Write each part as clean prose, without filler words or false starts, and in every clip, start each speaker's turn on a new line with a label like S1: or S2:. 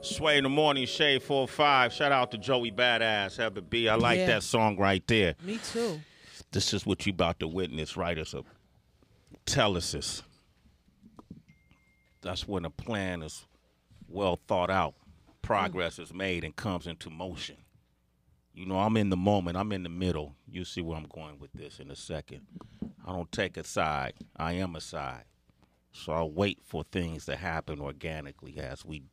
S1: Sway in the Morning, Shade 4-5. Shout out to Joey Badass, Heather B. I like that song right there.
S2: Me too.
S1: This is what you about to witness, right? It's a telesis. That's when a plan is well thought out. Progress is made and comes into motion. You know, I'm in the moment. I'm in the middle. You'll see where I'm going with this in a second. I don't take a side. I am a side. So I'll wait for things to happen organically as we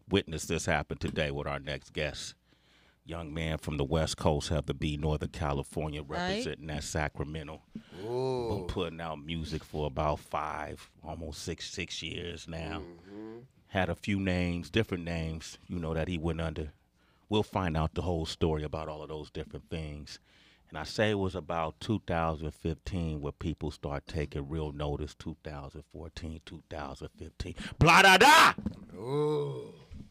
S1: witness this happen today with our next guest. Young man from the West Coast, Heather B, Northern California, representing that Sacramento. Been putting out music for about almost six years now. Had a few names, different names, you know, that he went under. We'll find out the whole story about all of those different things. And I say it was about 2015 where people start taking real notice. 2014, 2015. Blah da da.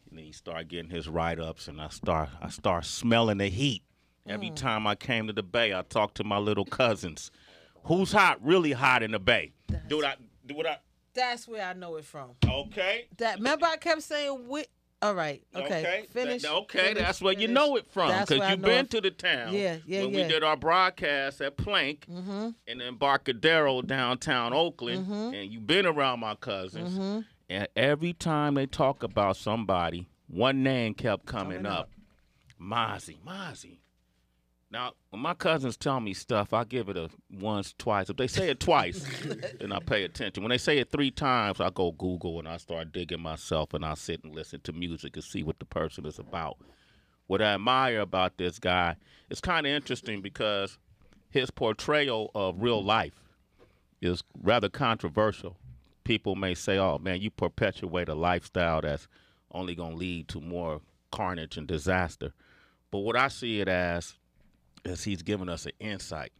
S1: And then he start getting his write-ups, and I start smelling the heat. Every time I came to the Bay, I talked to my little cousins. Who's hot, really hot in the Bay? Do what I.
S2: That's where I know it from.
S1: Okay.
S2: Remember I kept saying all right. Okay. Finish.
S1: That's where you know it from, because you've been to the town.
S2: Yeah.
S1: When we did our broadcast at Plank and Embarcadero downtown Oakland, and you've been around my cousins. And every time they talk about somebody, one name kept coming up. Mozzy. Now, when my cousins tell me stuff, I give it a once, twice. If they say it twice, then I pay attention. When they say it 3 times, I go Google and I start digging myself, and I sit and listen to music and see what the person is about. What I admire about this guy, it's kind of interesting because his portrayal of real life is rather controversial. People may say, oh, man, you perpetuate a lifestyle that's only going to lead to more carnage and disaster. But what I see it as is he's giving us an insight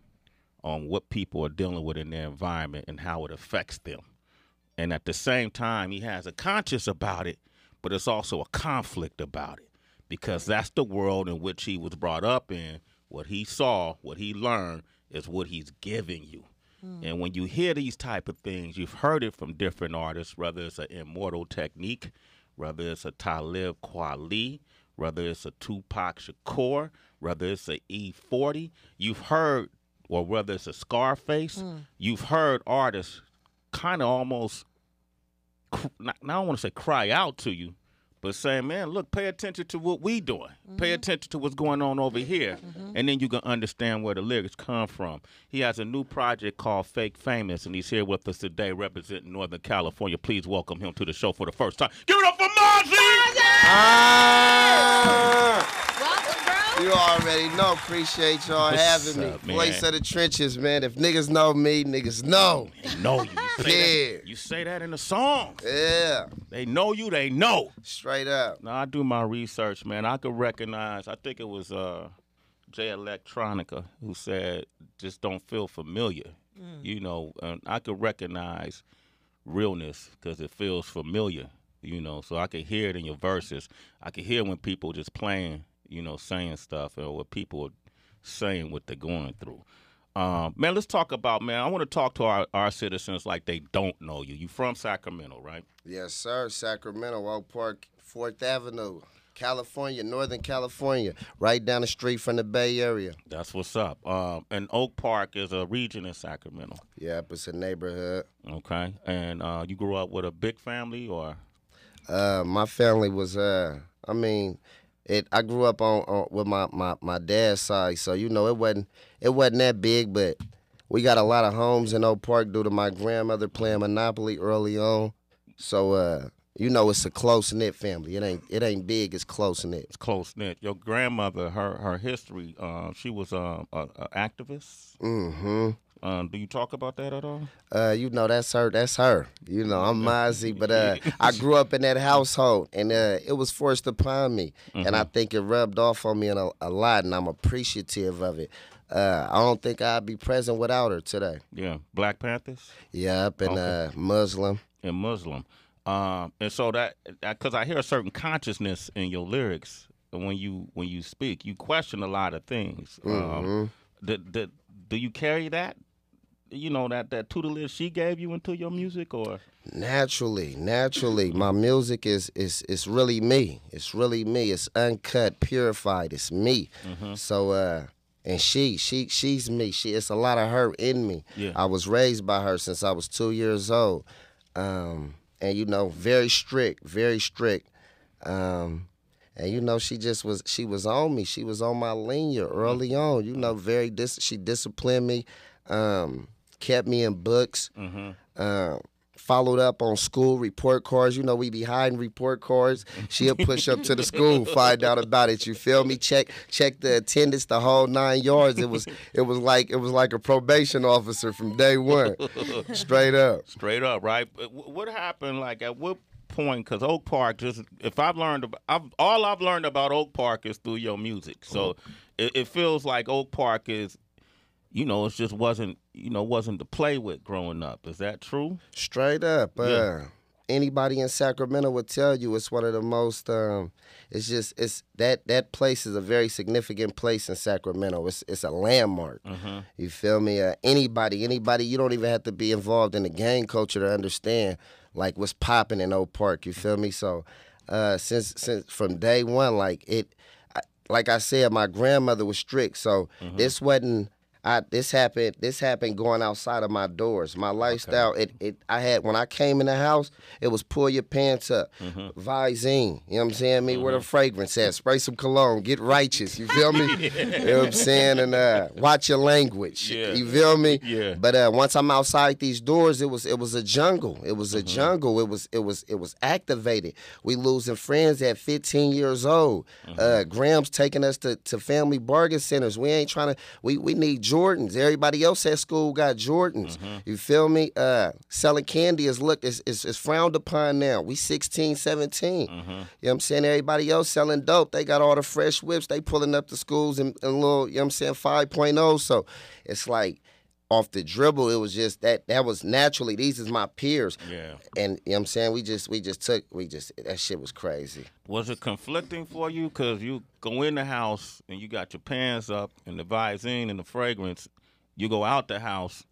S1: on what people are dealing with in their environment and how it affects them. And at the same time, he has a conscience about it, but it's also a conflict about it, because that's the world in which he was brought up in. What he saw, what he learned is what he's giving you. And when you hear these type of things, you've heard it from different artists, whether it's an Immortal Technique, whether it's a Talib Kweli, whether it's a Tupac Shakur, whether it's a E40, you've heard, or whether it's a Scarface, you've heard artists kind of almost, I don't want to say cry out to you, but saying, man, look, pay attention to what we doing. Pay attention to what's going on over here. And then you can understand where the lyrics come from. He has a new project called Fake Famous, and he's here with us today representing Northern California. Please welcome him to the show for the first time. Give it up for Mozzy!
S2: Welcome, bro.
S3: You already know. Appreciate y'all having me. Voice of the trenches, man. If niggas know me, niggas know.
S1: They know you. You say that in the songs.
S3: Yeah.
S1: They know you, they know.
S3: Straight up.
S1: Now, I do my research, man. I could recognize, I think it was Jay Electronica who said, just don't feel familiar. You know, and I could recognize realness because it feels familiar, you know. So I could hear it in your verses. I could hear when people just playing, you know, saying stuff, or what people are saying what they're going through. Man, let's talk about, man, I want to talk to our citizens like they don't know you. You from Sacramento, right?
S3: Yes, sir. Sacramento, Oak Park, 4th Avenue, California, Northern California, right down the street from the Bay Area.
S1: That's what's up. And Oak Park is a region in Sacramento.
S3: Yep, it's a neighborhood.
S1: Okay. And you grew up with a big family, or?
S3: My family was, I grew up on with my dad's side, so you know it wasn't that big, but we got a lot of homes in Oak Park due to my grandmother playing Monopoly early on. So you know it's a close knit family. It ain't big, it's close knit.
S1: It's close knit. Your grandmother, her history, she was a activist. Do you talk about that at all?
S3: You know, that's her. You know, I'm Mozzy, but I grew up in that household, and it was forced upon me, and I think it rubbed off on me a lot, and I'm appreciative of it. I don't think I'd be present without her today.
S1: Yeah, Black Panthers?
S3: Yep, and okay. Muslim.
S1: And Muslim. And so that, because I hear a certain consciousness in your lyrics when you speak, you question a lot of things. Do you carry that? that tutelage she gave you into your music, or?
S3: Naturally. My music is really me. It's really me. It's uncut, purified. It's me. So and she's me. It's a lot of her in me.
S1: Yeah.
S3: I was raised by her since I was 2 years old. And very strict, very strict. And she was on me. She was on my linear early on. She disciplined me, kept me in books. Followed up on school report cards. We be hiding report cards. She'll push up to the school, find out about it. You feel me? Check the attendance, the whole 9 yards. It was like a probation officer from day one. Straight up.
S1: Straight up, right? What happened? Like at what point? Because Oak Park, all I've learned about Oak Park is through your music. So it feels like Oak Park is. It just wasn't to play with growing up. Is that true?
S3: Straight up.
S1: Yeah.
S3: Anybody in Sacramento would tell you it's one of the most. That place is a very significant place in Sacramento. It's a landmark. You feel me? Anybody. You don't even have to be involved in the gang culture to understand like what's popping in Oak Park. You feel me? So, since from day one, like I said, my grandmother was strict. So this wasn't. This happened going outside of my doors. My lifestyle, I had when I came in the house, it was pull your pants up, Visine, you know what I'm saying? Where the fragrance at, spray some cologne, get righteous, you feel me? You know what I'm saying? And watch your language, you feel me?
S1: Yeah.
S3: But once I'm outside these doors, it was a jungle. It was a jungle. It was activated. We losing friends at 15 years old. Graham's taking us to family bargain centers. We ain't trying to. We need Jordans. Everybody else at school got Jordans. You feel me? Selling candy is frowned upon now. We 16, 17. You know what I'm saying? Everybody else selling dope. They got all the fresh whips. They pulling up the schools and little, you know what I'm saying, 5.0. So it's like off the dribble, it was just that was naturally, these is my peers.
S1: Yeah.
S3: And you know what I'm saying? That shit was crazy.
S1: Was it conflicting for you? Because you go in the house and you got your pants up and the Visine and the fragrance. You go out the house,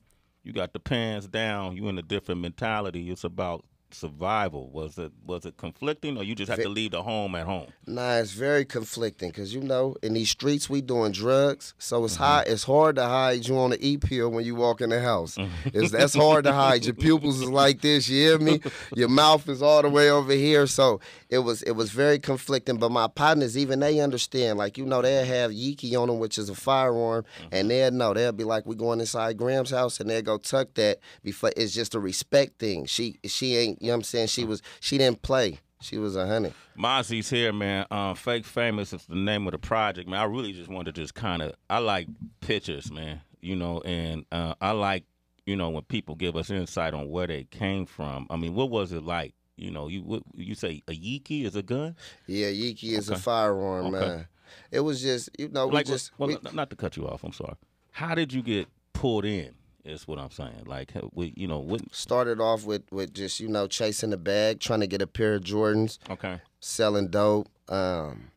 S1: you got the pants down, you in a different mentality. It's about survival. Was it conflicting, or you just have to leave the home at home?
S3: Nah, it's very conflicting because in these streets we doing drugs, so it's it's hard to hide you on the E-pill when you walk in the house. That's hard to hide. Your pupils is like this, you hear me? Your mouth is all the way over here, so it was very conflicting. But my partners, even they understand. Like they'll have Yeeky on them, which is a firearm, and they'll be like, we going inside Graham's house, and they'll go tuck that before. It's just a respect thing. She ain't. You know what I'm saying? She didn't play. She was 100.
S1: Mozzy's here, man. Fake Famous is the name of the project, man. I really just wanted to I like pictures, man. And I like, when people give us insight on where they came from. I mean, what was it like? You say a Yeeky is a gun?
S3: Yeah, Yeeky is a firearm, man. It was just,
S1: not to cut you off, I'm sorry. How did you get pulled in? Is what I'm saying. Like,
S3: started off with just chasing the bag, trying to get a pair of Jordans.
S1: Okay.
S3: Selling dope, and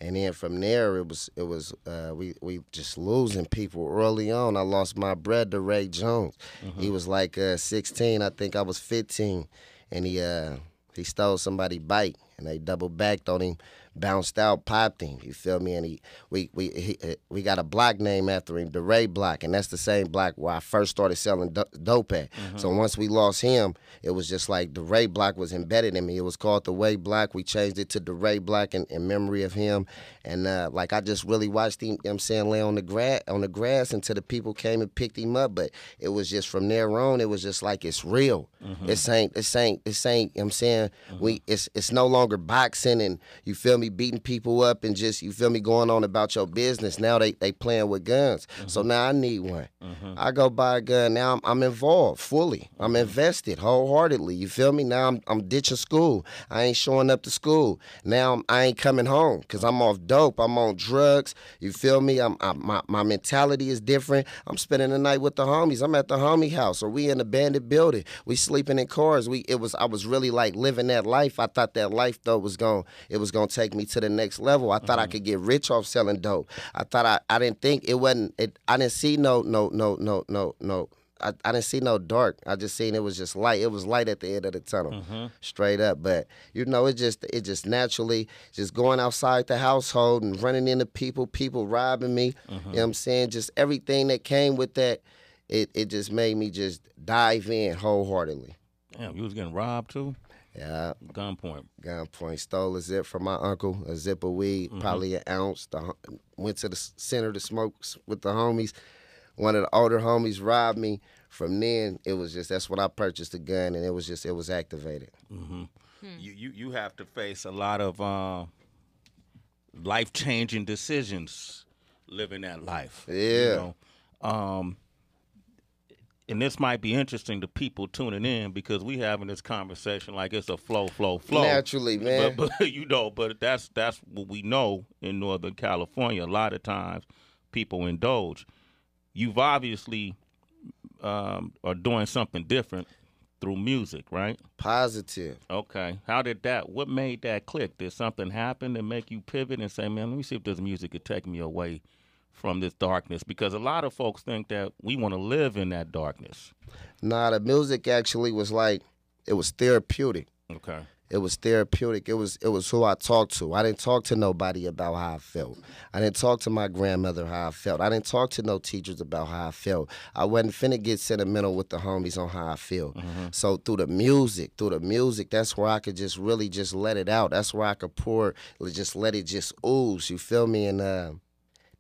S3: then from there it was we just losing people early on. I lost my brother Ray Jones. He was like 16, I think I was 15, and he stole somebody's bike, and they double backed on him. Bounced out, popped him. You feel me? And we got a block name after him, the Ray Block, and that's the same block where I first started selling dope at. So once we lost him, it was just like the Ray Block was embedded in me. It was called the Way Block. We changed it to the Ray Block in memory of him. And I just really watched him, you know what I'm saying, lay on the grass until the people came and picked him up. But it was just from there on, it was just like it's real. This ain't, you know what I'm saying? It's no longer boxing and you feel me, beating people up and just, you feel me, going on about your business. Now they playing with guns. So now I need one. I go buy a gun. Now I'm involved fully. I'm invested wholeheartedly. You feel me? Now I'm ditching school. I ain't showing up to school. Now I ain't coming home because I'm off dope. I'm on drugs. You feel me? My mentality is different. I'm spending the night with the homies. I'm at the homie house or we in a abandoned building. We sleeping in cars. I was really like living that life. I thought that life though was gonna take me to the next level. I thought I could get rich off selling dope. I thought I didn't think it wasn't. I didn't see no. I didn't see no dark. I just seen it was just light. It was light at the end of the tunnel, straight up. But you know, it just naturally just going outside the household and running into people robbing me. You know what I'm saying? Just everything that came with that. It just made me just dive in wholeheartedly.
S1: Damn, you was getting robbed too?
S3: Yeah.
S1: Gunpoint.
S3: Stole a zip from my uncle, a zip of weed, probably an ounce. Went to the center to smoke with the homies. One of the older homies robbed me. From then, it was just, that's when I purchased the gun, and it was activated.
S1: You have to face a lot of life-changing decisions living that life.
S3: Yeah.
S1: You know? And this might be interesting to people tuning in because we having this conversation like it's a flow.
S3: Naturally, man.
S1: But that's what we know in Northern California. A lot of times people indulge. You've obviously are doing something different through music, right?
S3: Positive.
S1: Okay. What made that click? Did something happen to make you pivot and say, man, let me see if this music could take me away from this darkness? Because a lot of folks think that we want to live in that darkness.
S3: Nah, the music actually was like, it was therapeutic.
S1: Okay.
S3: It was therapeutic. It was who I talked to. I didn't talk to nobody about how I felt. I didn't talk to my grandmother how I felt. I didn't talk to no teachers about how I felt. I wasn't finna get sentimental with the homies on how I feel. So through the music, that's where I could just really just let it out. That's where I could just let it just ooze. You feel me? And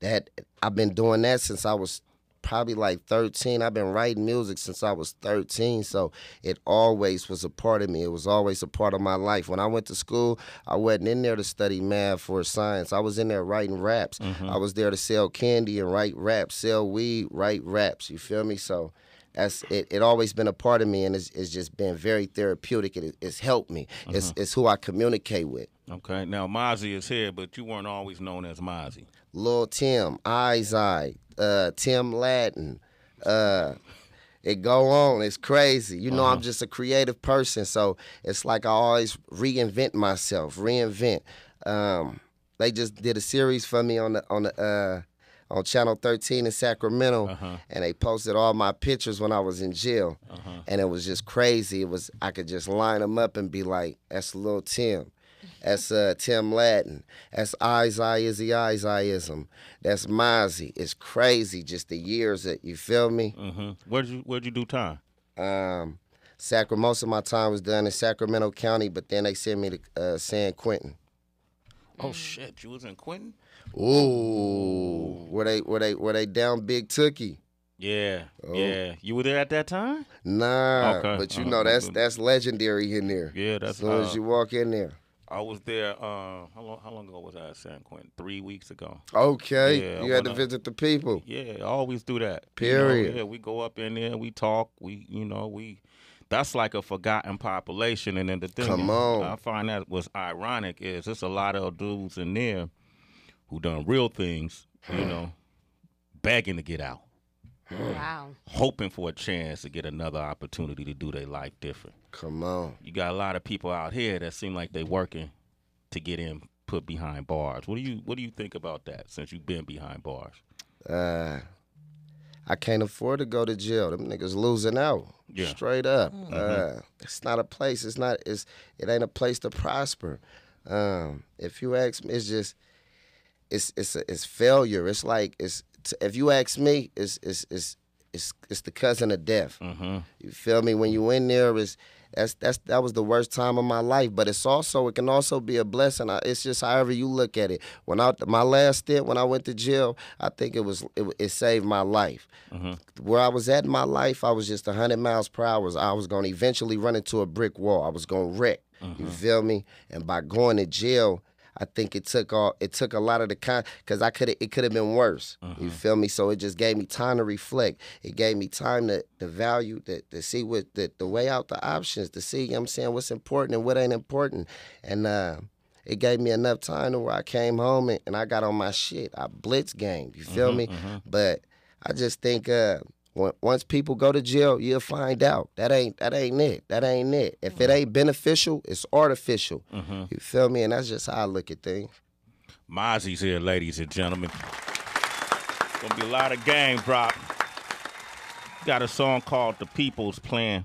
S3: that I've been doing that since I was probably like 13. I've been writing music since I was 13, so it always was a part of me. It was always a part of my life. When I went to school, I wasn't in there to study math or science. I was in there writing raps. I was there to sell candy and write raps, sell weed, write raps. You feel me? So that's it always been a part of me, and it's just been very therapeutic. It's helped me. It's who I communicate with.
S1: Okay. Now, Mozzy is here, but you weren't always known as Mozzy.
S3: Lil Tim, Eye, Tim Latin. It go on. It's crazy. You know, I'm just a creative person, so it's like I always reinvent myself. They just did a series for me on Channel 13 in Sacramento, and they posted all my pictures when I was in jail, and it was just crazy. I could just line them up and be like, that's Lil Tim. That's Tim Latin. That's Ism. That's Mozzy. It's crazy just the years that, you feel me?
S1: Where'd you do time?
S3: Most of my time was done in Sacramento County, but then they sent me to San Quentin.
S1: Oh shit, you was in Quentin?
S3: Ooh, where they down Big Tookie.
S1: Yeah, yeah. You were there at that time?
S3: Nah,
S1: okay.
S3: But you know that's legendary in there.
S1: Yeah, that's
S3: as soon as you walk in there.
S1: I was there. How long ago was I at San Quentin? 3 weeks ago.
S3: Okay,
S1: yeah,
S3: you had to visit the people.
S1: Yeah, I always do that.
S3: Period.
S1: You know, yeah, we go up in there, we talk. That's like a forgotten population. And then the thing I find that was ironic is there's a lot of dudes in there who done real things, begging to get out.
S2: Wow.
S1: Hoping for a chance to get another opportunity to do their life different.
S3: Come on.
S1: You got a lot of people out here that seem like they working to get in, put behind bars. What do you think about that since you've been behind bars?
S3: I can't afford to go to jail. Them niggas losing out. Yeah. Straight up. It's not a place. It ain't a place to prosper. If you ask me, it's failure. It's like if you ask me, it's the cousin of death. You feel me? When you in there, that was the worst time of my life. But it can also be a blessing. It's just however you look at it. My last stint when I went to jail, I think it saved my life. Where I was at in my life, I was just 100 miles per hour. I was going to eventually run into a brick wall. I was going to wreck. You feel me? And by going to jail, I think it took a lot of the because it could have been worse. You feel me? So it just gave me time to reflect. It gave me time to value, to see what the way out the options, to see, you know what I'm saying, what's important and what ain't important. And it gave me enough time to where I came home and I got on my shit. I blitz gamed, you feel me? But I just think once people go to jail, you'll find out. That ain't it. That ain't it. If it ain't beneficial, it's artificial. You feel me? And that's just how I look at things.
S1: Mozzy's here, ladies and gentlemen. Gonna be a lot of game drop. Got a song called The People's Plan.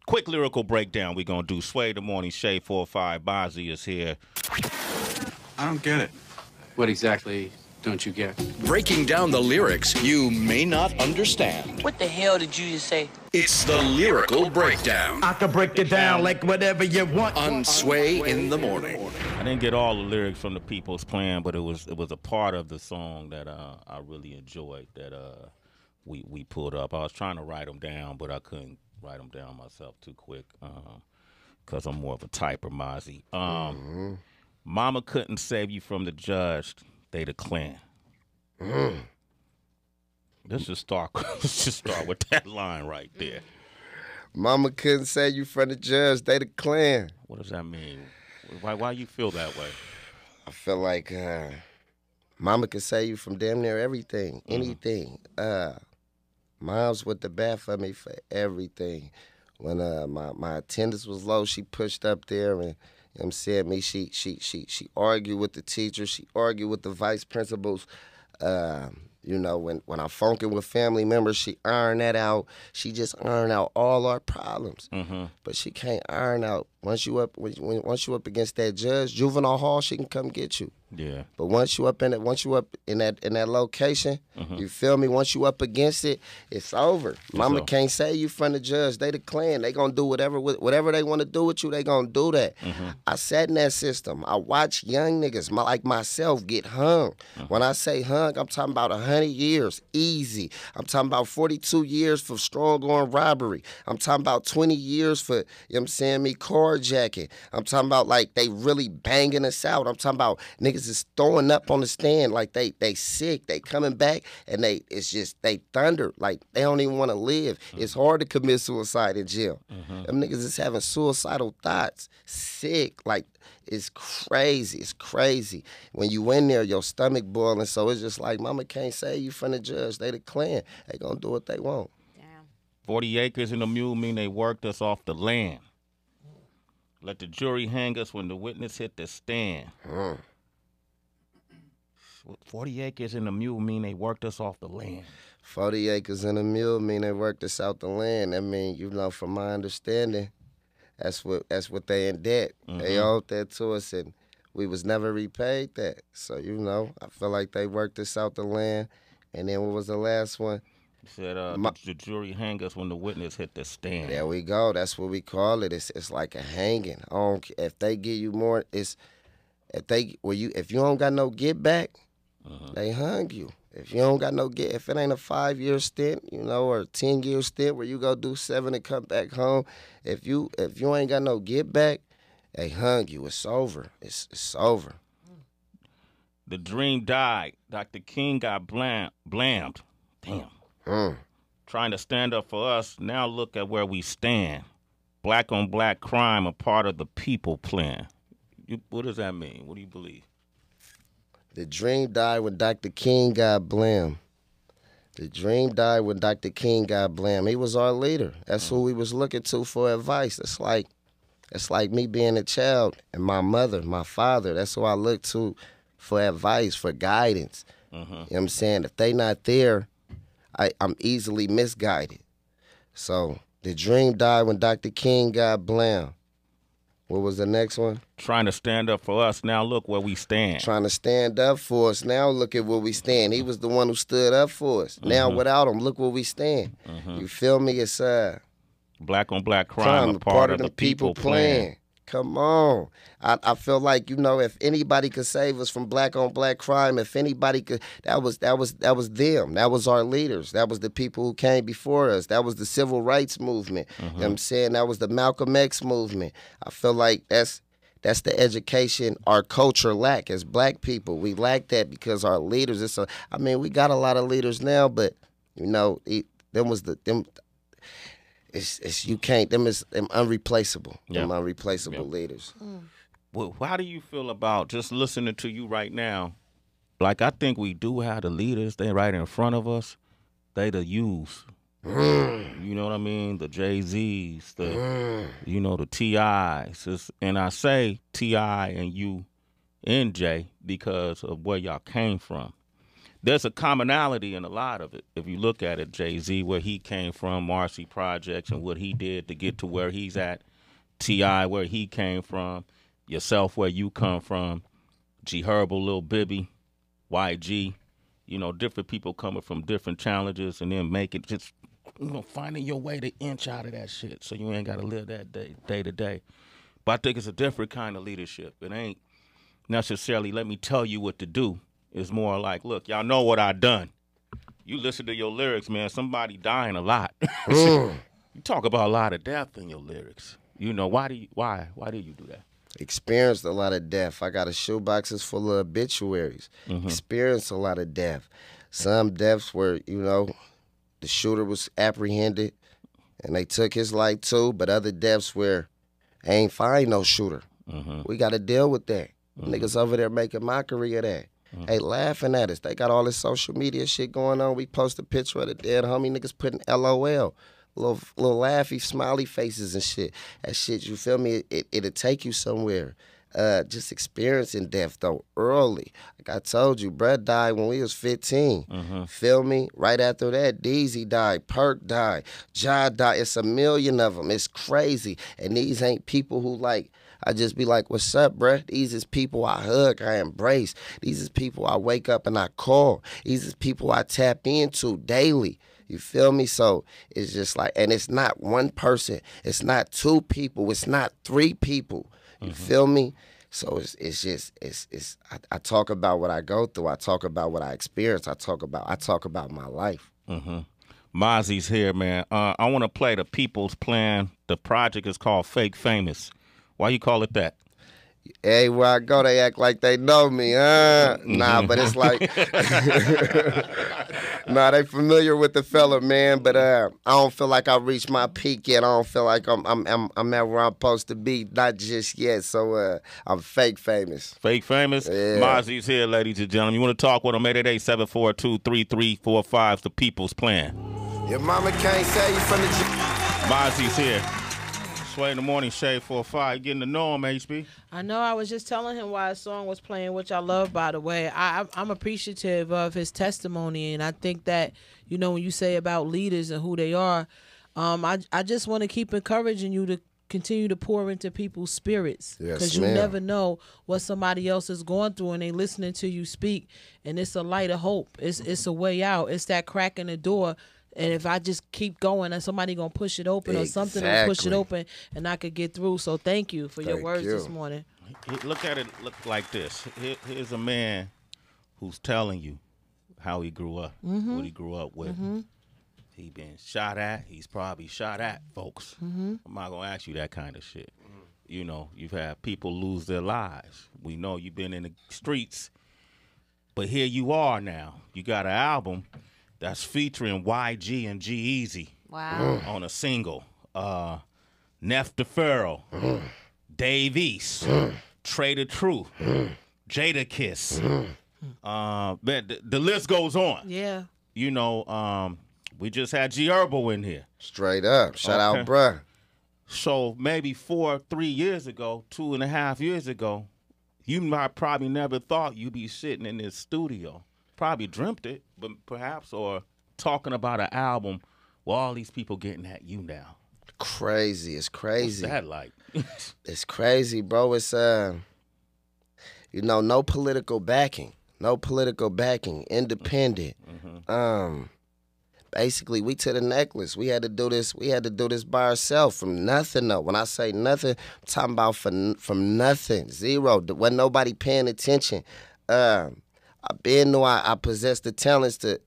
S1: Quick lyrical breakdown we gonna do. Sway the Morning Shade 4-5. Mozzy is here.
S4: I don't get it. What exactly don't you get?
S5: Breaking down the lyrics you may not understand.
S6: What the hell did you just say?
S5: It's the Lyrical Breakdown.
S7: I can break it down like whatever you want.
S5: On Sway in the Morning.
S1: I didn't get all the lyrics from The People's Plan, but it was a part of the song that I really enjoyed that we pulled up. I was trying to write them down, but I couldn't write them down myself too quick because I'm more of a typer, Mozzy. Mama couldn't save you from the judge. They the Klan. Let's just start with that line right there.
S3: Mama couldn't save you from the judge. They the Klan.
S1: What does that mean? Why you feel that way?
S3: I feel like Mama could save you from damn near everything, anything. Mom's with the bat for me for everything. When my attendance was low, she pushed up there and said me. She argued with the teachers. She argued with the vice principals. You know, when I'm funking with family members, she ironed that out. She just ironed out all our problems. But she can't iron out once you up against that judge, juvenile hall. She can come get you.
S1: Yeah.
S3: But once you up in that location, you feel me? Once you up against it, it's over. Mama can't save you from the judge. They the Klan. They gonna do whatever they want to do with you. They gonna do that. I sat in that system. I watched young niggas like myself get hung. When I say hung, I'm talking about 100 years, easy. I'm talking about 42 years for strong arm robbery. I'm talking about 20 years for, you know what I'm saying, me carjacking. I'm talking about like they really banging us out. I'm talking about niggas is throwing up on the stand like they sick. They coming back and they thunder. Like they don't even want to live. It's hard to commit suicide in jail. Them niggas is having suicidal thoughts. Sick. Like it's crazy. It's crazy. When you in there, your stomach boiling. So it's just like mama can't save you from the judge. They the Klan. They gonna do what they want.
S6: Damn.
S1: 40 acres and a mule mean they worked us off the land. Let the jury hang us when the witness hit the stand. 40 acres and a mule mean they worked us off the land.
S3: 40 acres and a mule mean they worked us out the land. I mean, you know, from my understanding, that's what they in debt. They owed that to us, and we was never repaid that. So, you know, I feel like they worked us out the land. And then what was the last one?
S1: He said the jury hang us when the witness hit the stand.
S3: There we go. That's what we call it. It's like a hanging. If they give you more, if you don't got no get back, they hung you. If you don't got no if it ain't a 5-year stint, you know, or a 10-year stint where you go do 7 and come back home, if you ain't got no get back, they hung you. It's over. It's over.
S1: The dream died. Dr. King got blamed. Damn. Trying to stand up for us. Now look at where we stand. Black on black crime, a part of the people plan. What does that mean? What do you believe?
S3: The dream died when Dr. King got blamed. The dream died when Dr. King got blamed. He was our leader. That's who we was looking to for advice. It's like me being a child and my mother, my father. That's who I look to for advice, for guidance. You know what I'm saying? If they not there, I'm easily misguided. So the dream died when Dr. King got blamed. What was the next one?
S1: Trying to stand up for us. Now look where we stand.
S3: Trying to stand up for us. Now look at where we stand. He was the one who stood up for us. Now without him, look where we stand. You feel me? It's
S1: black on black crime, a part of the people plan.
S3: Come on. I feel like, you know, if anybody could save us from black on black crime, if anybody could, that was them. That was our leaders. That was the people who came before us. That was the civil rights movement. You know what I'm saying? That was the Malcolm X movement. I feel like that's the education our culture lack as black people. We lack that because our leaders, I mean, we got a lot of leaders now, but, you know, you can't. Them unreplaceable. Them unreplaceable leaders.
S1: Well, how do you feel about just listening to you right now? Like, I think we do have the leaders. They right in front of us. They the youth. You know what I mean? The Jay-Z's, the T.I.s. And I say T.I. and you and Jay because of where y'all came from. there's a commonality in a lot of it. If you look at it, Jay-Z, where he came from, Marcy Projects, and what he did to get to where he's at, T.I., where he came from, yourself, where you come from, G Herbo, Lil Bibby, YG, you know, different people coming from different challenges and then make it just, you know, finding your way to inch out of that shit so you ain't got to live that day to day. But I think it's a different kind of leadership. It ain't necessarily let me tell you what to do. It's more like, look, y'all know what I done. You listen to your lyrics, man, somebody dying a lot. You talk about a lot of death in your lyrics. You know, why do you do that?
S3: Experienced a lot of death. I got a shoeboxes full of obituaries. Experienced a lot of death. Some deaths where, you know, the shooter was apprehended and they took his life too, but other deaths where ain't find no shooter. We got to deal with that. Niggas over there making mockery of that. They laughing at us. They got all this social media shit going on. We post a picture of the dead homie. Niggas putting LOL. Little laughy, smiley faces and shit. That shit, you feel me? It'll take you somewhere. Just experiencing death, though, early. Like I told you, Brett died when we was 15. Feel me? Right after that, Deezy died, Perk died, Ja died. It's a million of them. It's crazy. And these ain't people who, like, I just be like, what's up, bruh? These is people I hug, I embrace. These is people I wake up and I call. These is people I tap into daily. You feel me? So it's just like, and it's not one person. It's not two people. It's not three people. You feel me? So I talk about what I go through. I talk about what I experience. I talk about my life.
S1: Mozzy's here, man. I want to play the People's Plan. The project is called Fake Famous. Why you call it that?
S3: Hey, where I go, they act like they know me, Nah, but it's like, nah, they familiar with the fella, man. But I don't feel like I reached my peak yet. I don't feel like I'm at where I'm supposed to be, not just yet. So I'm fake famous.
S1: Fake famous.
S3: Yeah.
S1: Mozzy's here, ladies and gentlemen. You want to talk with him? 888-742-3345. The People's Plan.
S3: Your mama can't say you from the.
S1: Mozzy's here. Sway in the morning, Shade 4-5. Getting to know him, HB.
S2: I know. I was just telling him why his song was playing, which I love, by the way. I'm appreciative of his testimony, and I think that, you know, when you say about leaders and who they are, I just want to keep encouraging you to continue to pour into people's spirits, because you never know what somebody else is going through, and they listening to you speak, and it's a light of hope. It's a way out. It's that crack in the door. And if I just keep going, and somebody gonna push it open, or something will push it open, and I could get through. So thank you for your words this morning.
S1: Look at it. Look like this. Here's a man who's telling you how he grew up, what he grew up with. He been shot at. He's probably shot at folks. I'm not gonna ask you that kind of shit. You know, you've had people lose their lives. We know you've been in the streets, but here you are now. You got an album that's featuring YG and G-Eazy on a single. Neff DeFaro, Dave East, Trader Truth, Jada Kiss. Man, the list goes on.
S2: Yeah.
S1: You know, we just had G Herbo in here.
S3: Straight up. Shout out, bruh.
S1: So maybe 3 years ago, 2.5 years ago, you might probably never thought you'd be sitting in this studio. Probably dreamt it, but perhaps, or talking about an album with all these people getting at you now.
S3: Crazy. It's crazy.
S1: What's that like?
S3: It's crazy, bro. It's you know, no political backing. No political backing. Independent. Basically, we to the necklace. We had to do this. We had to do this by ourselves from nothing, though. When I say nothing, I'm talking about from nothing, zero. Wasn't nobody paying attention. I knew I possessed the talents to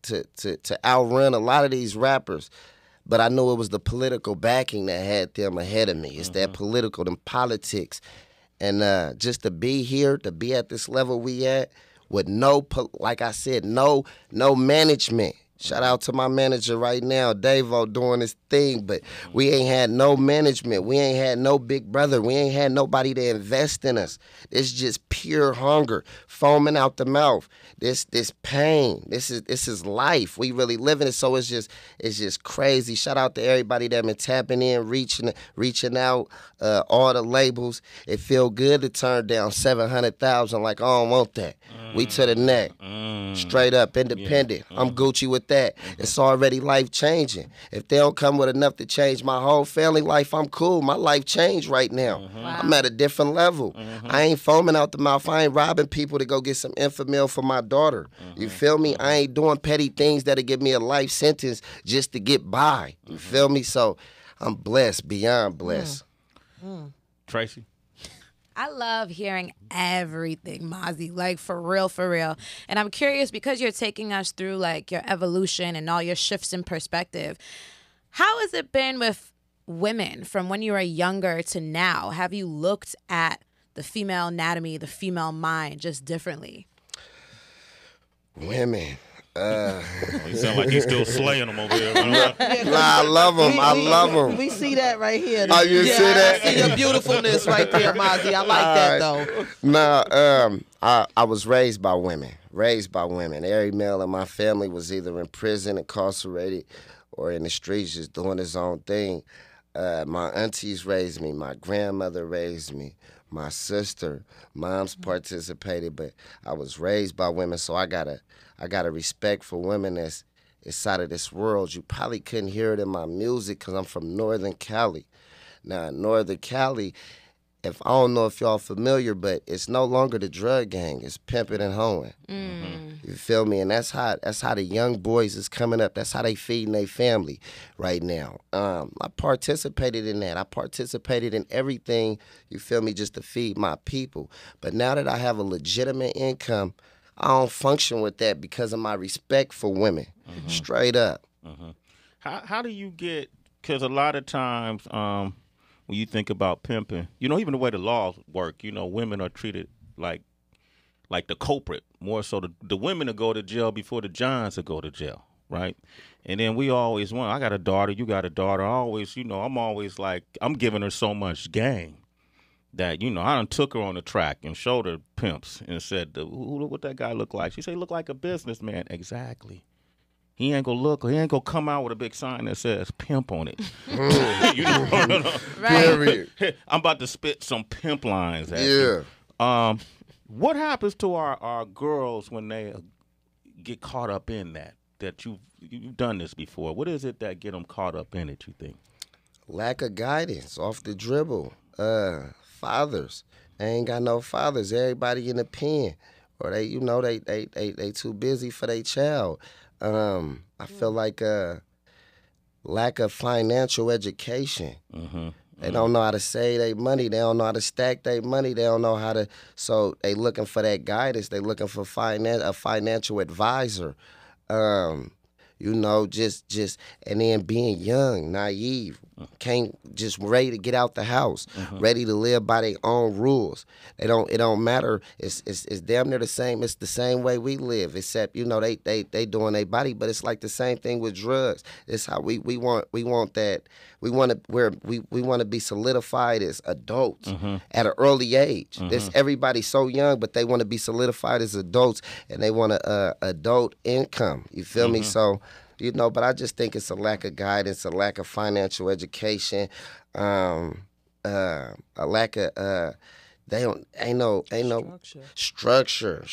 S3: outrun a lot of these rappers, but I knew it was the political backing that had them ahead of me. It's that political, them politics, and just to be here, to be at this level we at, with like I said, no management. Shout out to my manager right now, Davo, doing his thing, but we ain't had no management. We ain't had no big brother. We ain't had nobody to invest in us. It's just pure hunger, foaming out the mouth. This pain. This is life. We really living it. So it's just crazy. Shout out to everybody that been tapping in, reaching out, all the labels. It feel good to turn down 700,000. Like, I don't want that. We to the neck. Straight up, independent. I'm Gucci with that. It's already life changing. If they don't come with enough to change my whole family life, I'm cool. My life changed right now.
S2: Wow.
S3: I'm at a different level. I ain't foaming out the mouth. I ain't robbing people to go get some Infamil for my daughter. You feel me? I ain't doing petty things that'll give me a life sentence just to get by. You feel me? So I'm blessed, beyond blessed.
S1: Tracy?
S6: I love hearing everything, Mozzy, like for real, for real. And I'm curious because you're taking us through like your evolution and all your shifts in perspective. How has it been with women from when you were younger to now? Have you looked at the female anatomy, the female mind just differently?
S3: Women.
S1: You sound like he's still slaying them over here. Right?
S3: I love them. I love them.
S2: We see that right here.
S3: Oh, you see that?
S2: I see your beautifulness right there, Mozzy. I like that, though.
S3: Nah, I was raised by women. Every male in my family was either in prison, incarcerated, or in the streets just doing his own thing. My aunties raised me. My grandmother raised me. My sister, moms participated, but I was raised by women, so I got a respect for women that's inside of this world. You probably couldn't hear it in my music because I'm from Northern Cali. Now, Northern Cali, if I don't know if y'all familiar, but it's no longer the drug gang. It's pimping and hoeing. You feel me? And that's how the young boys is coming up. That's how they feeding their family right now. I participated in that. I participated in everything, you feel me, just to feed my people. But now that I have a legitimate income, I don't function with that because of my respect for women. Straight up.
S1: How do you get, because a lot of times when you think about pimping, you know, even the way the laws work, you know, women are treated like the culprit, more so the women will go to jail before the Johns will go to jail, right? And then we always want, I got a daughter, you got a daughter, I always, you know, I'm always like, I'm giving her so much game that, you know, I done took her on the track and showed her pimps and said, what that guy look like? She said, he look like a businessman. Exactly. He ain't gonna come out with a big sign that says pimp on it. You know,
S6: Right.
S1: I'm about to spit some pimp lines at
S3: Yeah.
S1: you. What happens to our girls when they get caught up in that you've done this before? What is it that get them caught up in it, you think?
S3: Lack of guidance, off the dribble. Fathers. They ain't got no fathers. Everybody in the pen. Or they, you know, they too busy for their child. I feel like lack of financial education. They don't know how to save their money. They don't know how to stack their money. They don't know how to. So they looking for that guidance. They looking for a financial advisor. You know, just and then being young, naive, can't just ready to get out the house, ready to live by their own rules. It don't matter. It's damn near the same. It's the same way we live, except, you know, they doing their body, but it's like the same thing with drugs. It's how we want that. We want to be solidified as adults at an early age. This everybody's so young, but they want to be solidified as adults, and they want a adult income. You feel me? So, you know, but I just think it's a lack of guidance, a lack of financial education, a lack of ain't no structure.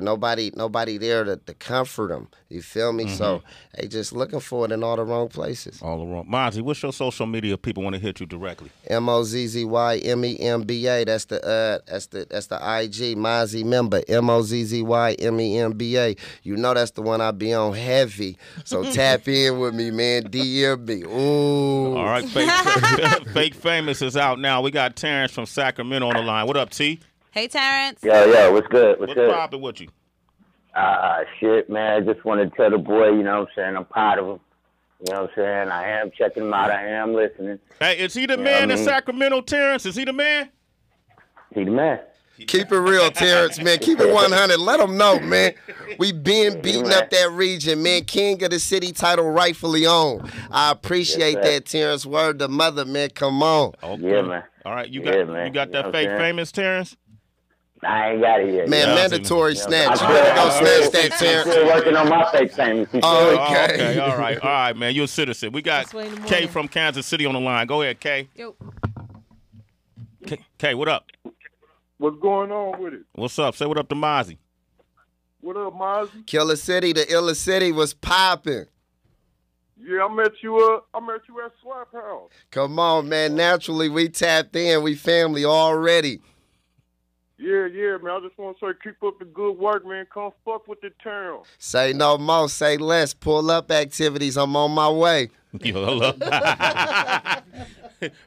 S3: Nobody there to comfort them. You feel me? So they just looking for it in all the wrong places.
S1: All the wrong. Mozzy, what's your social media if people want to hit you directly?
S3: MOZZYMEMBA. That's the IG. Mozzy member. MOZZYMEMBA. You know that's the one I be on heavy. So tap in with me, man. DM me. Ooh.
S1: All right, Fake Famous is out now. We got Terrence from Sacramento on the line. What up, T?
S6: Hey, Terrence.
S8: Yo, what's good?
S1: What's poppin' with you?
S8: Shit, man. I just want to tell the boy, you know what I'm saying, I'm proud of him. You know what I'm saying? I am checking him out. I am listening.
S1: Hey, is he the man in Sacramento, Terrence? Is he the man?
S8: He the man.
S3: Keep it real, Terrence, man. Keep it 100. Let them know, man. We been beating up that region, man. King of the city title rightfully owned. I appreciate that, Terrence. Word to mother, man. Come on.
S1: Okay.
S8: Yeah, man.
S1: All right, you got that Fake Famous, Terrence?
S8: I ain't got it yet.
S3: Man, mandatory snatch. You better go snatch that, Terrence.
S8: I'm still working on my Fake Famous.
S3: Okay.
S1: All right, man. You're a citizen. We got Kay from Kansas City on the line. Go ahead, Kay.
S6: Yo.
S1: Kay, what up?
S9: What's going on with it?
S1: What's up? Say what up to Mozzy.
S9: What up, Mozzy?
S3: Killer City, the illest city was popping.
S9: Yeah, I met you at Swap House.
S3: Come on, man. Naturally, we tapped in. We family already.
S9: Yeah, man. I just want to say, keep up the good work, man. Come fuck with the town.
S3: Say no more, say less. Pull up activities. I'm on my way.
S1: Yo,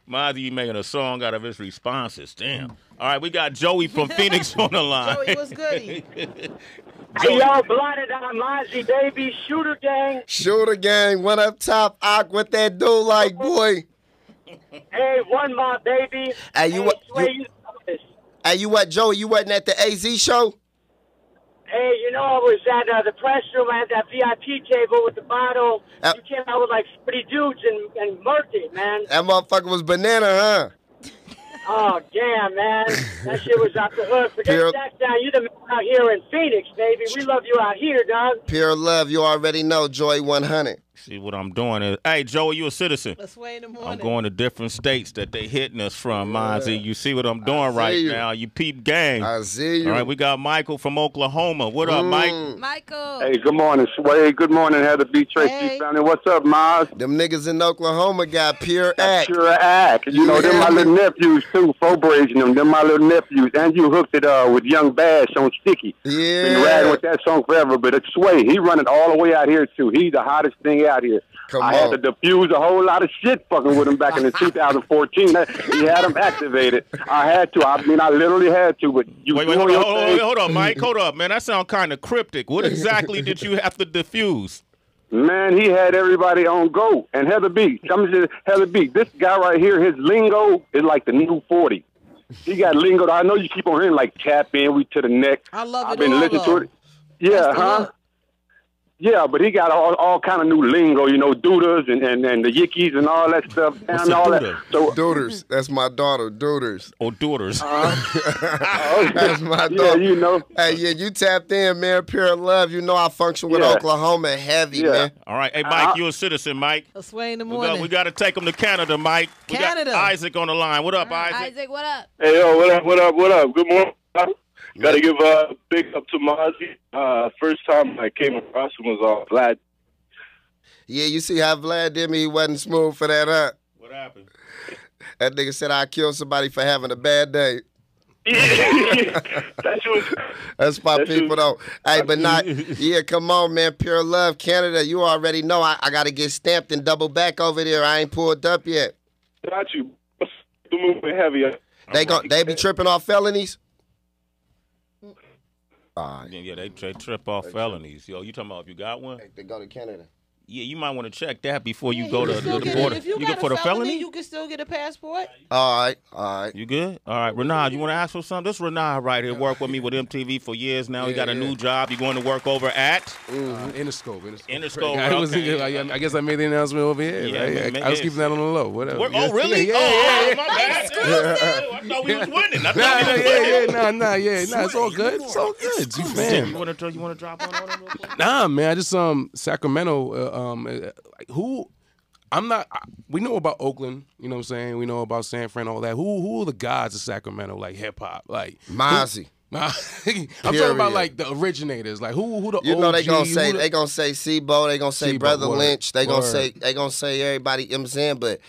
S1: Mozzy, you making a song out of his responses. Damn. All right, we got Joey from Phoenix on the line.
S2: Joey, what's good?
S10: Hey, yo, blotted on Mozzy, baby. Shooter gang.
S3: Shooter gang. One up top. Ock, what that do like, boy?
S10: Hey, one more, baby.
S3: Hey, you what? Hey, you what, Joey? You wasn't at the AZ show?
S10: Hey, you know, I was at the press room. I had that VIP table with the bottle. You came out with like 30 dudes and murked it, man.
S3: That motherfucker was banana, huh?
S10: Oh, damn, man. That shit was off the hook. Forget that down. You the man out here in Phoenix, baby. We love you out here, dog.
S3: Pure love. You already know, Joy 100.
S1: See, what I'm doing is, hey, Joey, you a citizen.
S2: Let's wait in the morning.
S1: I'm going to different states that they hitting us from, Mozzy. You see what I'm doing right now. You peep gang.
S3: I see you.
S1: All right, we got Michael from Oklahoma. What up, Mike?
S6: Michael.
S9: Hey, good morning, Sway. Good morning, Heather B. Tracy family. What's up, Moz?
S3: Them niggas in Oklahoma got pure act.
S9: Pure act. You know, them my little nephews, too. Fobraising them. Them my little nephews. And you hooked it with Young Bash on Sticky.
S3: Yeah.
S9: Been riding with that song forever, but it's Sway. He running all the way out here, too. He's the hottest thing out here. I had to diffuse a whole lot of shit fucking with him back in 2014. He had him activated. I had to. I mean, I literally had to. But you
S1: wait, hold up, Mike. Hold up, man. That sounds kind of cryptic. What exactly did you have to diffuse?
S9: Man, he had everybody on go. And Heather B. Heather B. This guy right here, his lingo is like the new 40. He got lingo. I know you keep on hearing like tap in, we to the neck.
S2: I love it.
S9: I've been listening to it. Yeah, huh? Yeah, but he got all kind of new lingo, you know, dooders and the yickies and all that stuff.
S3: What's
S9: and all
S3: that? So, dooders. That's my daughter, dooders.
S1: Oh, dooders.
S3: That's my daughter.
S9: Yeah, you know.
S3: Hey, yeah, you tapped in, man. Pure love. You know I function with Oklahoma heavy, man.
S1: All right. Hey, Mike, you a citizen, Mike.
S2: Let's wait in the morning.
S1: We got to take him to Canada, Mike.
S2: Canada.
S1: We got Isaac on the line. What up, Isaac?
S6: Isaac, what up?
S11: Hey, yo, what up? Good morning. Got to give a big up to Mozzy. First time I came across him was Vlad.
S3: Yeah, you see how Vlad did me? He wasn't smooth for that, huh?
S1: What happened?
S3: That nigga said I killed somebody for having a bad day.
S11: Yeah,
S3: that's my people, though. Hey, but not, yeah, come on, man. Pure love, Canada. You already know I got to get stamped and double back over there. I ain't pulled up yet.
S11: Got you. The movement heavy.
S3: They be tripping off felonies?
S1: Yeah, they trip off felonies. Yo, you talking about if you got one?
S3: They go to Canada.
S1: Yeah, you might want to check that before you go to the border.
S2: If you got
S1: for
S2: a
S1: the
S2: felony, you can still get a passport.
S3: All right.
S1: You good? All right, Renard, you want to ask for something? This Renard right here worked with me with MTV for years now. He got a new job. You going to work over at?
S12: Interscope.
S1: Interscope.
S12: I guess I made the announcement over here.
S1: Yeah,
S12: I was keeping that on the low. Whatever.
S1: Oh, really?
S12: Yeah.
S1: My bad. I thought we was winning.
S12: It's all good. It's all good. You fan.
S1: You want to drop on him real quick?
S12: Nah, man. I just Sacramento. We know about Oakland, you know what I'm saying? We know about San Fran, all that. Who are the gods of Sacramento, like hip hop? Like
S3: Mozzy.
S12: I'm talking about like the originators, like who the
S3: you know
S12: OG,
S3: they gonna say Sebo, they gonna say
S12: Sebo,
S3: Brother
S12: word,
S3: Lynch, they gonna
S12: word.
S3: say everybody, you know what I'm saying? But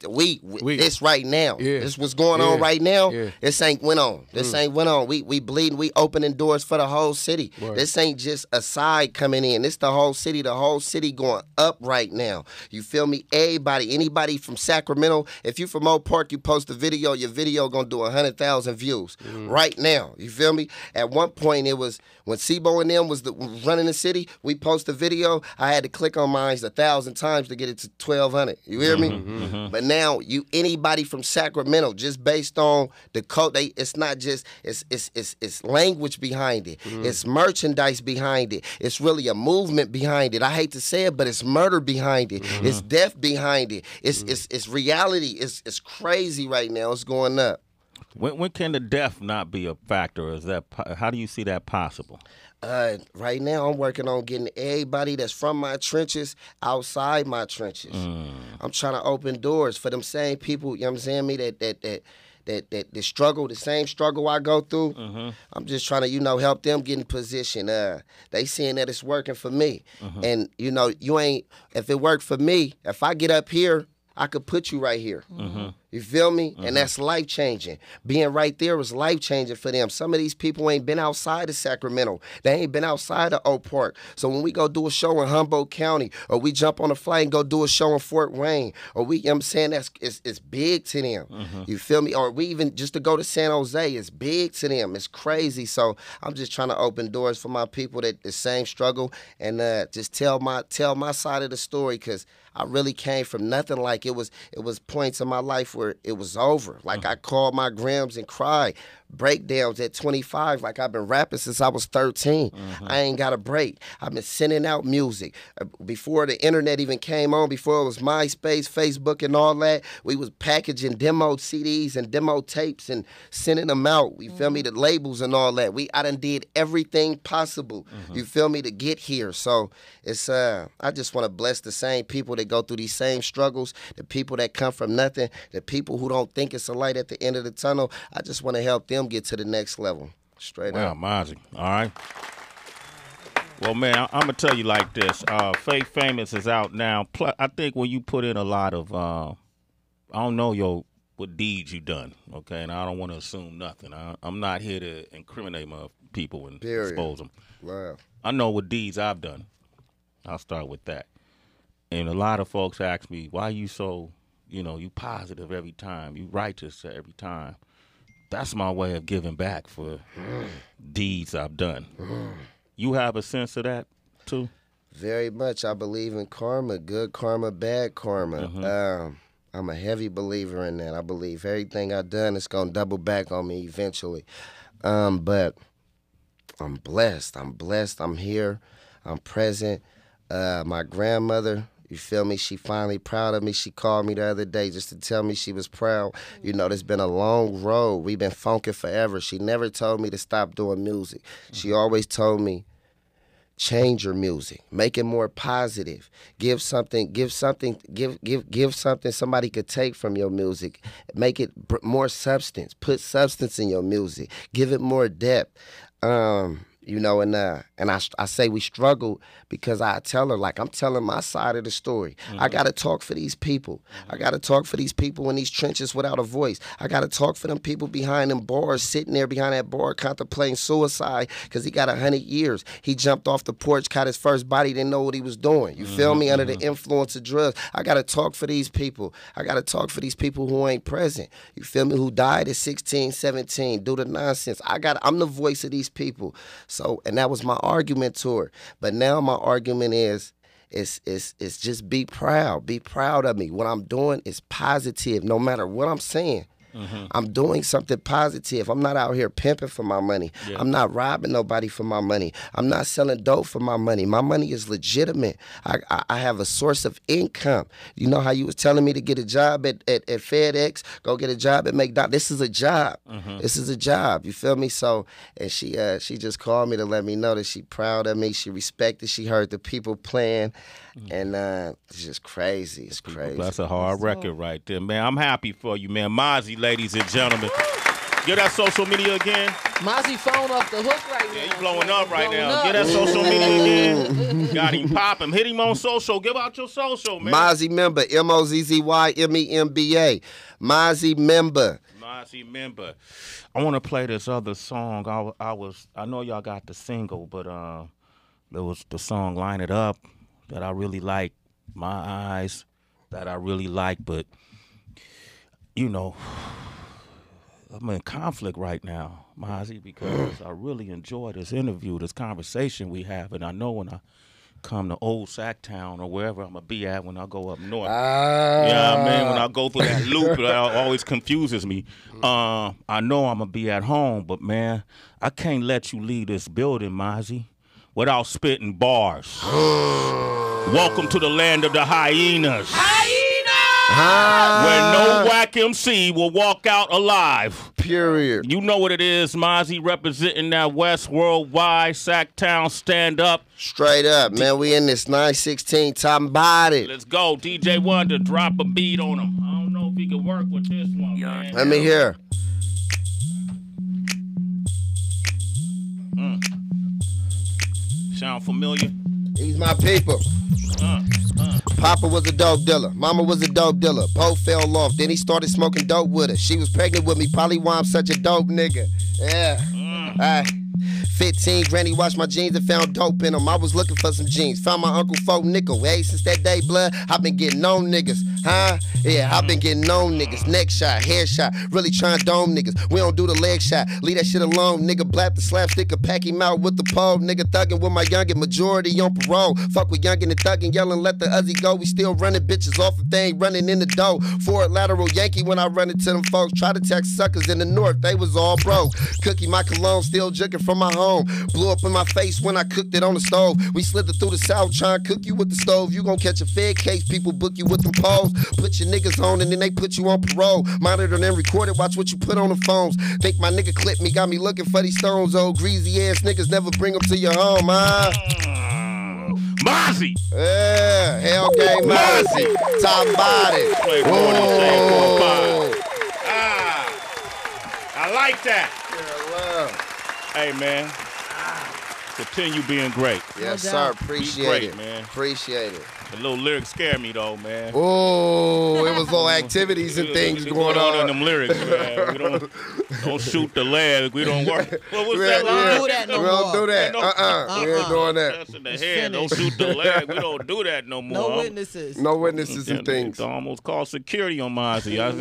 S3: we this right now.
S12: Yeah.
S3: This what's going on right now.
S12: Yeah.
S3: This ain't went on. This ain't went on. We bleeding, we opening doors for the whole city.
S12: Word.
S3: This ain't just a side coming in. This the whole city going up right now. You feel me? Anybody from Sacramento, if you from Oak Park, you post a video, your video gonna do 100,000 views right now. You feel me? At one point, it was when Sebo and them was running the city. We post a video. I had to click on mine 1,000 times to get it to 1,200. You hear me? But now, anybody from Sacramento, just based on the code, it's not just it's language behind it. It's merchandise behind it. It's really a movement behind it. I hate to say it, but it's murder behind it. It's death behind it. It's reality. It's crazy right now. It's going up.
S1: When can the death not be a factor? How do you see that possible?
S3: Right now, I'm working on getting everybody that's from my trenches outside my trenches. I'm trying to open doors for them same people, you know what I'm saying, that struggle, the same struggle I go through. I'm just trying to, help them get in position. They seeing that it's working for me. And, if it worked for me, if I get up here, I could put you right here. You feel me? And that's life-changing. Being right there was life-changing for them. Some of these people ain't been outside of Sacramento. They ain't been outside of Oak Park. So when we go do a show in Humboldt County, or we jump on a flight and go do a show in Fort Wayne, or I'm saying it's big to them. You feel me? Or we even just to go to San Jose, it's big to them. It's crazy. So I'm just trying to open doors for my people that the same struggle, and just tell my side of the story, because I really came from nothing. Like it was points in my life where it was over. Like I called my grams and cried. Breakdowns at 25, like I've been rapping since I was 13. I ain't got a break. I've been sending out music. Before the internet even came on, before it was MySpace, Facebook, and all that, we was packaging demo CDs and demo tapes and sending them out. You feel me? The labels and all that. I done did everything possible. You feel me? To get here. So it's I just want to bless the same people that go through these same struggles, the people that come from nothing, the people who don't think it's a light at the end of the tunnel. I just want to help them get to the next level. Straight up.
S1: Wow, Mozzy. All right. Well, man, I'm going to tell you like this. Fake Famous is out now. I think when you put in a lot of, I don't know what deeds you done, okay? And I don't want to assume nothing. I'm not here to incriminate my people and expose them.
S3: Wow.
S1: I know what deeds I've done. I'll start with that. And a lot of folks ask me, why you so, you positive every time, you righteous every time. That's my way of giving back for deeds I've done. You have a sense of that, too?
S3: Very much. I believe in karma, good karma, bad karma. I'm a heavy believer in that. I believe everything I've done is going to double back on me eventually. But I'm blessed. I'm here. I'm present. My grandmother, you feel me? She finally proud of me. She called me the other day just to tell me she was proud. There's been a long road. We've been funking forever. She never told me to stop doing music. She always told me, change your music. Make it more positive. Give something somebody could take from your music. Make it more substance. Put substance in your music. Give it more depth. And I say we struggled because I tell her, like, I'm telling my side of the story. I got to talk for these people. I got to talk for these people in these trenches without a voice. I got to talk for them people behind them bars, sitting there behind that bar contemplating suicide because he got 100 years. He jumped off the porch, caught his first body, didn't know what he was doing. You feel me? Under the influence of drugs. I got to talk for these people. I got to talk for these people who ain't present. You feel me? Who died at 16, 17, due to nonsense. I'm the voice of these people. So, and that was my argument to her. But now my argument is just be proud. Be proud of me. What I'm doing is positive, no matter what I'm saying. I'm doing something positive. I'm not out here pimping for my money. I'm not robbing nobody for my money. I'm not selling dope for my money. My money is legitimate. I have a source of income. You know how you was telling me to get a job at FedEx, go get a job at McDonald's. This is a job. This is a job. You feel me? So, and she just called me to let me know that she proud of me. She respected. She heard the people playing. And it's just crazy. It's crazy.
S1: That's a hard record right there, man. I'm happy for you, man. Mozzy, ladies and gentlemen. Get that social media again.
S2: Mozzy phone off the hook right now.
S1: Yeah, he's blowing up right now. Get that social media again. Got him popping. Hit him on social. Give out your social, man.
S3: Mozzy Member. MOZZYMEMBA. Mozzy Member.
S1: Mozzy Member. I want to play this other song. I know y'all got the single, but there was the song Line It Up that I really like. My Eyes that I really like, but I'm in conflict right now, Mozzy, because I really enjoy this interview, this conversation we have, and I know when I come to old Sacktown or wherever I'm going to be at when I go up north. Yeah, man, when I go through that loop, it always confuses me. I know I'm going to be at home, but, man, I can't let you leave this building, Mozzy, without spitting bars. Welcome to the land of the hyenas. Where no whack MC will walk out alive.
S3: Period.
S1: You know what it is, Mozzy, representing that West Worldwide, Sacktown, stand up.
S3: Straight up, man. We in this 916 talking about it.
S1: Let's go. DJ Wonder, drop a beat on him. I don't know if he can work with this one, man.
S3: Let me hear.
S1: sound familiar?
S3: These my people. Papa was a dope dealer, mama was a dope dealer. Both fell off, then he started smoking dope with her. She was pregnant with me, probably why I'm such a dope nigga. Yeah. 15, granny washed my jeans and found dope in them. I was looking for some jeans, found my uncle $4 Hey, since that day, blood, I've been getting on niggas. Huh? Yeah, I've been getting on niggas. Neck shot, hair shot, really trying to dome niggas. We don't do the leg shot, leave that shit alone. Nigga blap the slapstick or pack him out with the pole. Nigga thuggin' with my youngin', majority on parole. Fuck with youngin' and thuggin', yellin', let the Uzi go. We still running bitches off a thing, running in the dough. Forward lateral Yankee when I run into them folks. Try to text suckers in the north, they was all broke. Cookie, my cologne, still jugging from my home. Blew up in my face when I cooked it on the stove. We slithered through the south, trying to cook you with the stove. You gon' catch a fed case, people book you with them poles. Put your niggas on and then they put you on parole. Monitored and recorded, watch what you put on the phones. Think my nigga clipped me, got me looking for these stones. Old greasy ass niggas never bring them to your home, huh?
S1: Mozzy!
S3: Yeah, hell game Mozzy. Top body.
S1: I like that.
S3: Yeah,
S1: hey, man. Continue being great.
S3: Yes, sir. Appreciate it,
S1: man.
S3: Appreciate it.
S1: The little lyrics scare me, though, man.
S3: Oh, it was little activities and things going on
S1: in them lyrics, man. We don't shoot the leg. We don't work. What was that?
S2: We don't do that no more.
S3: We don't do that. We ain't doing that.
S1: That's in the head. Don't shoot the leg. We don't do that no more.
S2: No witnesses.
S3: No witnesses and things.
S1: It's almost called security on Mozzy. I'm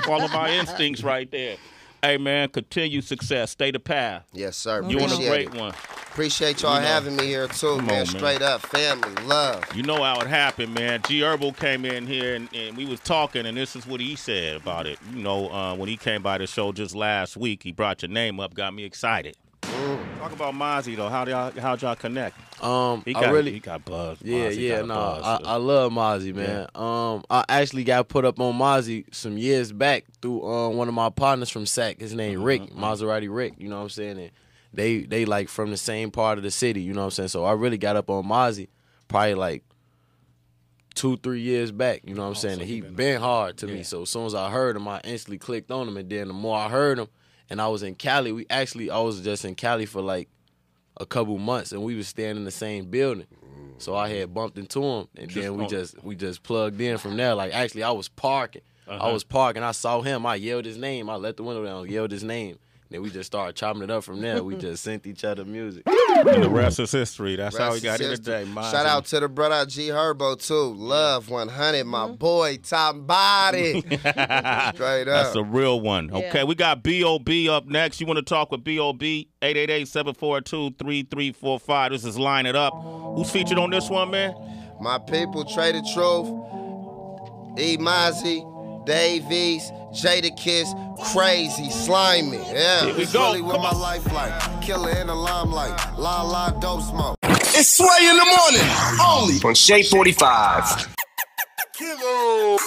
S1: following my instincts right there. Hey, man, continue success. Stay the path.
S3: Yes, sir.
S1: You're on a great one.
S3: Appreciate y'all having me here, too, man. Straight up, family, love.
S1: You know how it happened, man. G Herbo came in here, and we was talking, and this is what he said about it. You know, when he came by the show just last week, he brought your name up, got me excited. Talk about Mozzy, though. How'd y'all connect? He got buzzed.
S13: Yeah, I love Mozzy, man. Yeah. I actually got put up on Mozzy some years back through one of my partners from Sac. His name Rick, Maserati Rick. You know what I'm saying? And they like from the same part of the city. You know what I'm saying? So I really got up on Mozzy probably like 2-3 years back. You know what I'm saying? And he been hard to me. So as soon as I heard him, I instantly clicked on him. And then the more I heard him, and I was in Cali. I was just in Cali for like a couple months, and we was staying in the same building. So I had bumped into him, and then we just plugged in from there. Like actually, I was parking. I saw him. I yelled his name. I let the window down, yelled his name. Then we just started chopping it up from there. We just sent each other music.
S1: And the rest is history. That's how we got here today.
S3: Shout out to the brother G Herbo, too. Love 100, my boy, top body. Straight up.
S1: That's a real one. Okay, we got B.O.B. up next. You want to talk with B.O.B.? 888-742-3345. This is Line It Up. Who's featured on this one, man?
S3: My people, Trader Truth, E. Mozzy, Davies, Jada Kiss, Crazy, Slimy. Yeah,
S1: here we
S3: it's
S1: go.
S3: Really what my life like. Killer in the limelight. La dope smoke.
S14: It's Sway in the morning. Only on Shade 45.
S3: Kilo.